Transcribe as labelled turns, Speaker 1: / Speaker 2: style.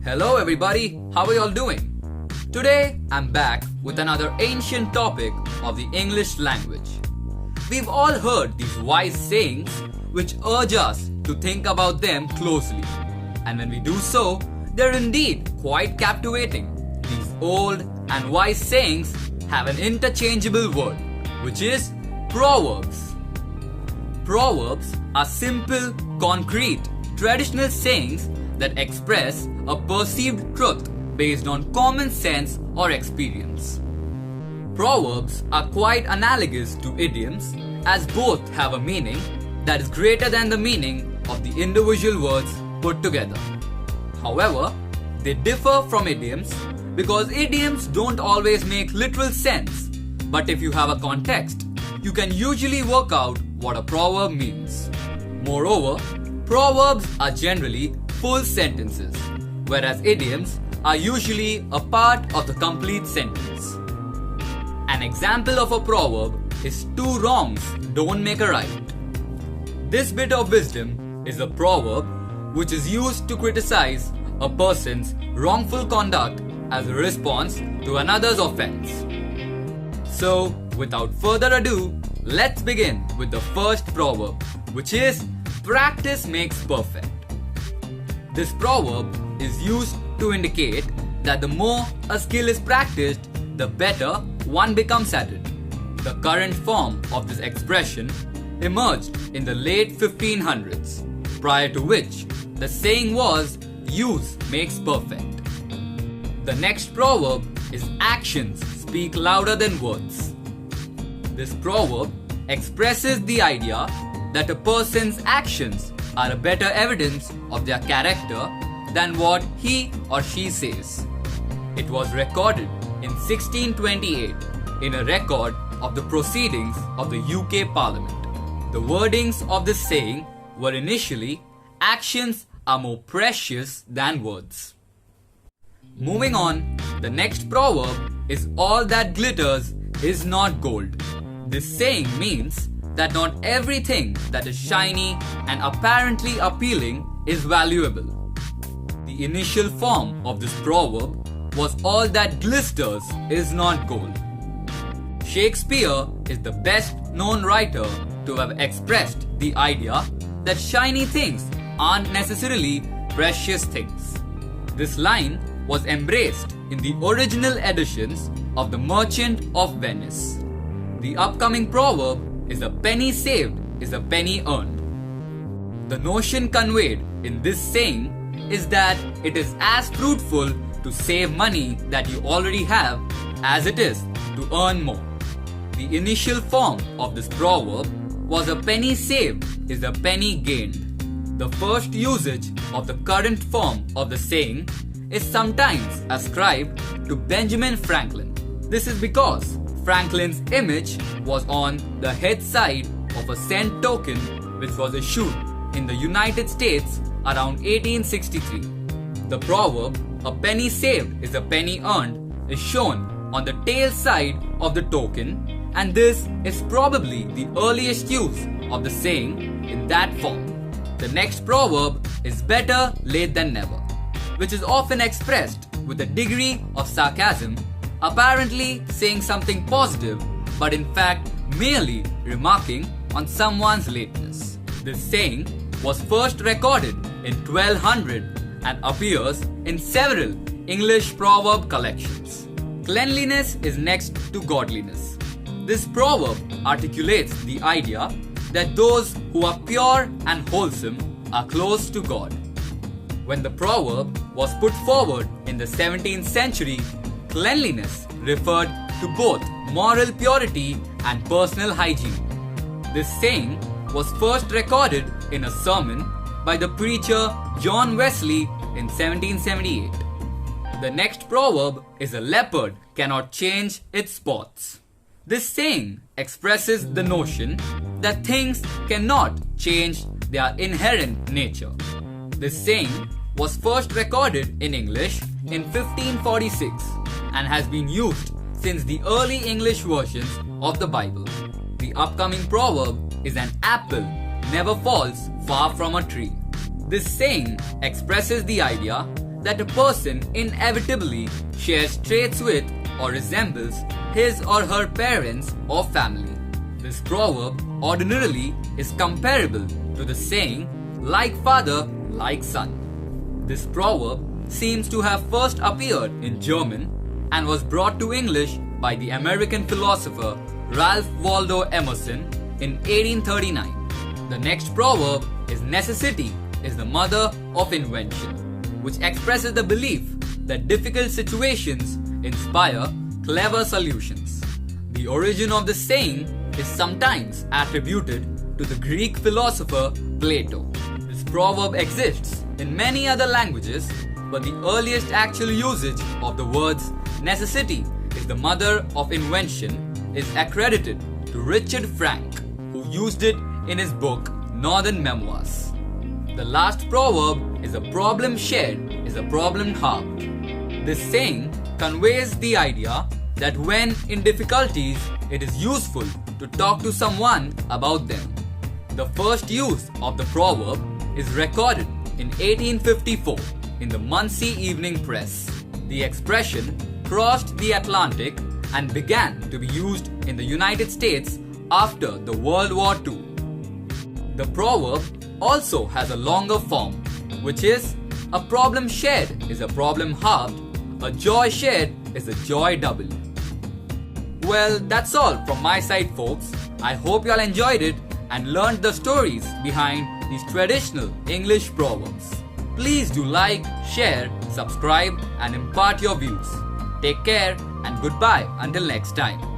Speaker 1: Hello everybody, how are you all doing? Today I'm back with another ancient topic of the English language. We've all heard these wise sayings which urge us to think about them closely. And when we do so, they're indeed quite captivating. These old and wise sayings have an interchangeable word, which is proverbs. Proverbs are simple, concrete, traditional sayings that express a perceived truth based on common sense or experience. Proverbs are quite analogous to idioms, as both have a meaning that is greater than the meaning of the individual words put together. However, they differ from idioms because idioms don't always make literal sense, but if you have a context, you can usually work out what a proverb means. Moreover, proverbs are generally full sentences, whereas idioms are usually a part of the complete sentence. An example of a proverb is two wrongs don't make a right. This bit of wisdom is a proverb which is used to criticize a person's wrongful conduct as a response to another's offense. So, without further ado, let's begin with the first proverb, which is practice makes perfect. This proverb is used to indicate that the more a skill is practiced, the better one becomes at it. The current form of this expression emerged in the late 1500s, prior to which the saying was, use makes perfect. The next proverb is actions speak louder than words. This proverb expresses the idea that a person's actions are a better evidence of their character than what he or she says. It was recorded in 1628 in a record of the proceedings of the UK Parliament. The wordings of this saying were initially, actions are more precious than words. Moving on, the next proverb is all that glitters is not gold. This saying means that not everything that is shiny and apparently appealing is valuable. The initial form of this proverb was all that glisters is not gold. Shakespeare is the best known writer to have expressed the idea that shiny things aren't necessarily precious things. This line was embraced in the original editions of The Merchant of Venice. The upcoming proverb is a penny saved is a penny earned. The notion conveyed in this saying is that it is as fruitful to save money that you already have as it is to earn more. The initial form of this proverb was a penny saved is a penny gained. The first usage of the current form of the saying is sometimes ascribed to Benjamin Franklin. This is because Franklin's image was on the head side of a cent token which was issued in the United States around 1863. The proverb, a penny saved is a penny earned, is shown on the tail side of the token, and this is probably the earliest use of the saying in that form. The next proverb is better late than never, which is often expressed with a degree of sarcasm, apparently saying something positive, but in fact merely remarking on someone's lateness. This saying was first recorded in 1200 and appears in several English proverb collections. Cleanliness is next to godliness. This proverb articulates the idea that those who are pure and wholesome are close to God. When the proverb was put forward in the 17th century, cleanliness referred to both moral purity and personal hygiene. This saying was first recorded in a sermon by the preacher John Wesley in 1778. The next proverb is a leopard cannot change its spots. This saying expresses the notion that things cannot change their inherent nature. This saying was first recorded in English in 1546 and has been used since the early English versions of the Bible. The upcoming proverb is an apple never falls far from a tree. This saying expresses the idea that a person inevitably shares traits with or resembles his or her parents or family. This proverb ordinarily is comparable to the saying, like father, like son. This proverb seems to have first appeared in German and was brought to English by the American philosopher Ralph Waldo Emerson in 1839. The next proverb is necessity is the mother of invention, which expresses the belief that difficult situations inspire clever solutions. The origin of the saying is sometimes attributed to the Greek philosopher Plato. This proverb exists in many other languages, but the earliest actual usage of the words necessity is the mother of invention is accredited to Richard Frank, who used it in his book Northern Memoirs. The last proverb is a problem shared is a problem halved. This saying conveys the idea that when in difficulties, it is useful to talk to someone about them. The first use of the proverb is recorded in 1854 in the Muncie Evening Press. The expression crossed the Atlantic and began to be used in the United States after the World War II. The proverb also has a longer form, which is a problem shared is a problem halved, a joy shared is a joy doubled. Well, that's all from my side, folks. I hope you all enjoyed it and learned the stories behind these traditional English proverbs. Please do like, share, subscribe and impart your views. Take care and goodbye until next time.